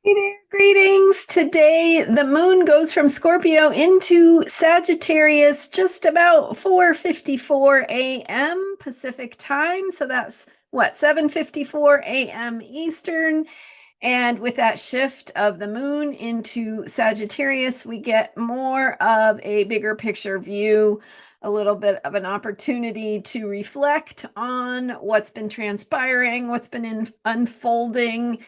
Hey there, greetings. Today, the moon goes from Scorpio into Sagittarius just about 4:54 a.m. Pacific time. So that's what, 7:54 a.m. Eastern. And with that shift of the moon into Sagittarius, we get more of a bigger picture view, a little bit of an opportunity to reflect on what's been transpiring, what's been unfolding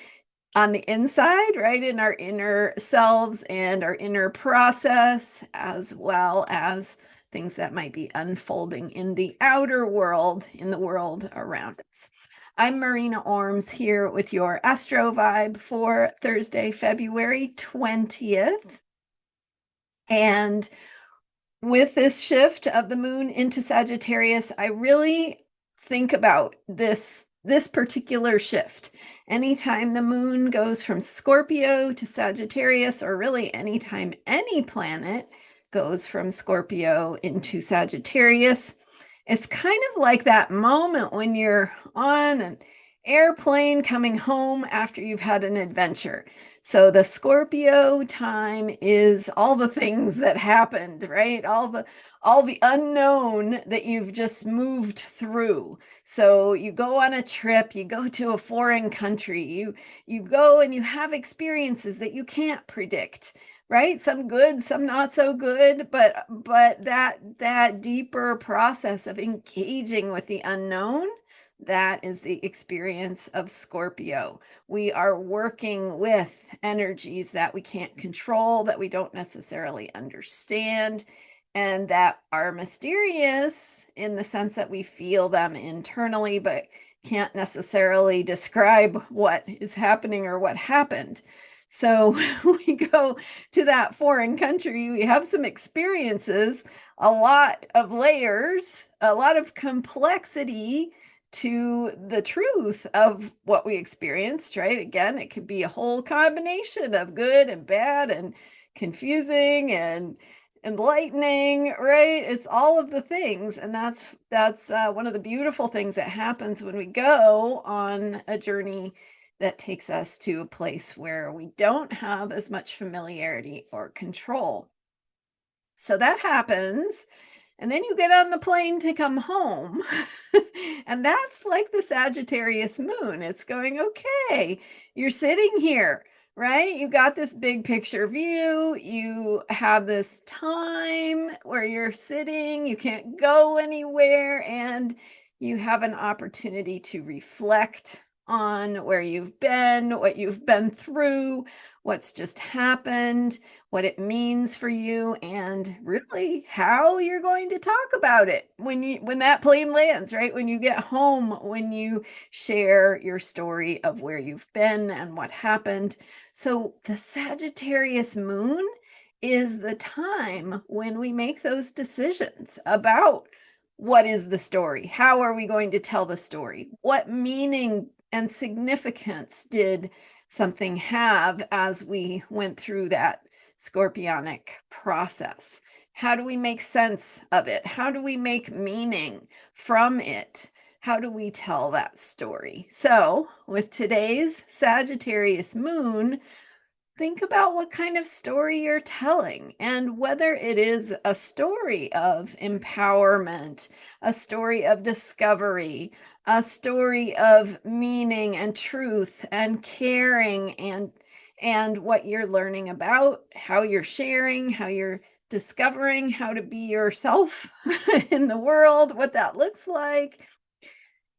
on the inside, right, in our inner selves and our inner process, as well as things that might be unfolding in the outer world, in the world around us. I'm Marina Orms here with your Astro Vibe for Thursday, February 20th. And with this shift of the moon into Sagittarius, I really think about this particular shift. Anytime the moon goes from Scorpio to Sagittarius, or really anytime any planet goes from Scorpio into Sagittarius, it's kind of like that moment when you're on an airplane coming home after you've had an adventure. So the Scorpio time is all the things that happened, right? All the unknown that you've just moved through. So you go on a trip, you go to a foreign country, you go and you have experiences that you can't predict, right? Some good, some not so good, but that deeper process of engaging with the unknown, that is the experience of Scorpio. We are working with energies that we can't control, that we don't necessarily understand, and that are mysterious in the sense that we feel them internally, but can't necessarily describe what is happening or what happened. So we go to that foreign country, we have some experiences, a lot of layers, a lot of complexity to the truth of what we experienced, right? Again, it could be a whole combination of good and bad and confusing and enlightening, right? It's all of the things, and that's one of the beautiful things that happens when we go on a journey that takes us to a place where we don't have as much familiarity or control. So that happens, and then you get on the plane to come home. And that's like the Sagittarius moon. It's going, okay, you're sitting here, right? You got this big picture view. You have this time where you're sitting, you can't go anywhere, and you have an opportunity to reflect on where you've been, what you've been through, what's just happened, what it means for you, and really how you're going to talk about it when that plane lands, right? When you get home, when you share your story of where you've been and what happened. So the Sagittarius moon is the time when we make those decisions about what is the story? How are we going to tell the story? What meaning and significance did something have as we went through that scorpionic process? How do we make sense of it? How do we make meaning from it? How do we tell that story? So, with today's Sagittarius moon, think about what kind of story you're telling and whether it is a story of empowerment, a story of discovery, a story of meaning and truth and caring and what you're learning about, how you're sharing, how you're discovering how to be yourself in the world, what that looks like,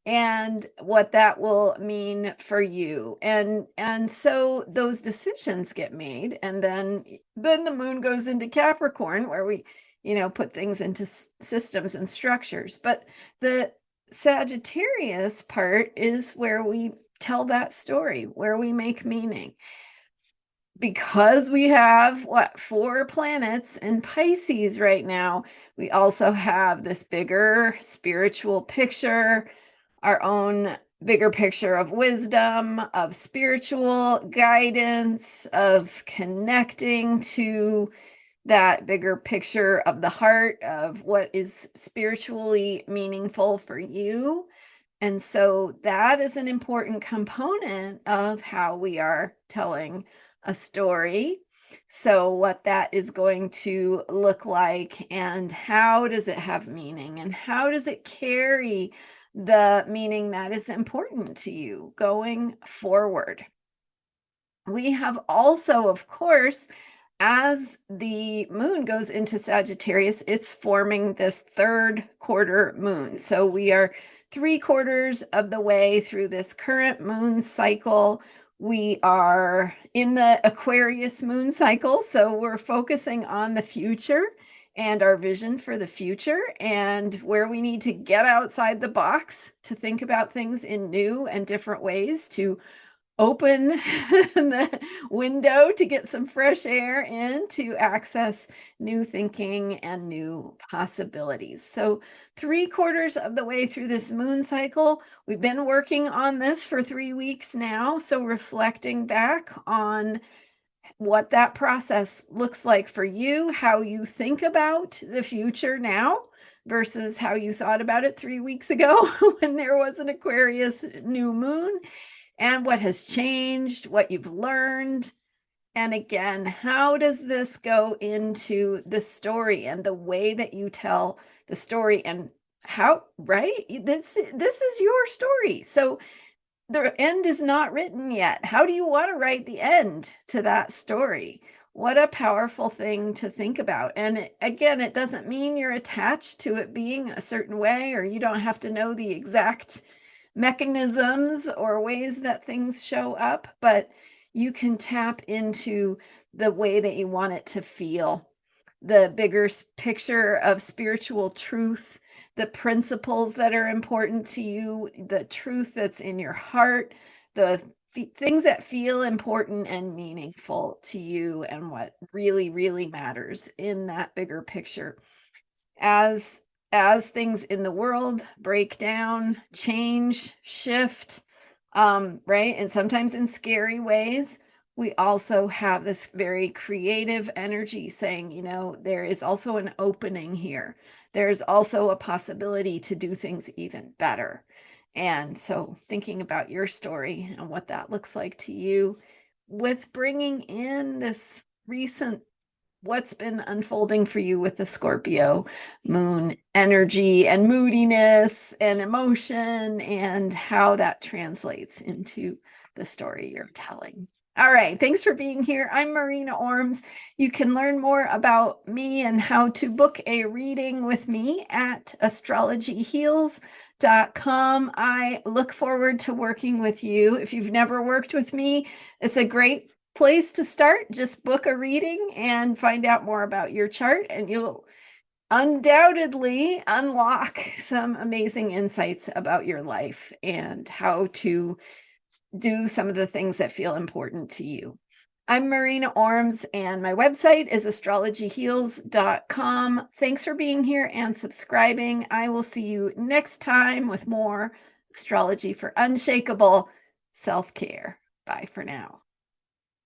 and what that will mean for you. And so those decisions get made, and then the moon goes into Capricorn, where we put things into systems and structures. But the Sagittarius part is where we tell that story, where we make meaning, because we have what, 4 planets in Pisces right now. We also have this bigger spiritual picture, our own bigger picture of wisdom, of spiritual guidance, of connecting to that bigger picture of the heart of what is spiritually meaningful for you. And so that is an important component of how we are telling a story. So, what that is going to look like, and how does it have meaning, and how does it carry the meaning that is important to you going forward? We have also, of course, as the moon goes into Sagittarius, it's forming this third quarter moon. So we are 3/4 of the way through this current moon cycle. We are in the Aquarius moon cycle. So we're focusing on the future and our vision for the future and where we need to get outside the box to think about things in new and different ways, to open the window to get some fresh air in, to access new thinking and new possibilities. So, 3/4 of the way through this moon cycle, we've been working on this for 3 weeks now. So, reflecting back on what that process looks like for you, how you think about the future now versus how you thought about it 3 weeks ago when there was an Aquarius new moon, and what has changed, what you've learned. And again, how does this go into the story and the way that you tell the story, and how, right? This is your story. So the end is not written yet. How do you want to write the end to that story? What a powerful thing to think about. And again, it doesn't mean you're attached to it being a certain way, or you don't have to know the exact mechanisms or ways that things show up, but you can tap into the way that you want it to feel, the bigger picture of spiritual truth, the principles that are important to you, the truth that's in your heart, the things that feel important and meaningful to you, and what really, really matters in that bigger picture. As things in the world break down, change, shift, right? And sometimes in scary ways, we also have this very creative energy saying, there is also an opening here. There's also a possibility to do things even better. And so, thinking about your story and what that looks like to you, with bringing in this recent, what's been unfolding for you with the Scorpio moon energy and moodiness and emotion, and how that translates into the story you're telling. All right. Thanks for being here. I'm Marina Orms. You can learn more about me and how to book a reading with me at astrologyheals.com. I look forward to working with you. If you've never worked with me, it's a great place to start. Just book a reading and find out more about your chart, and you'll undoubtedly unlock some amazing insights about your life and how to do some of the things that feel important to you. I'm Marina Orms, and my website is astrologyheals.com. Thanks for being here and subscribing. I will see you next time with more astrology for unshakable self-care. Bye for now.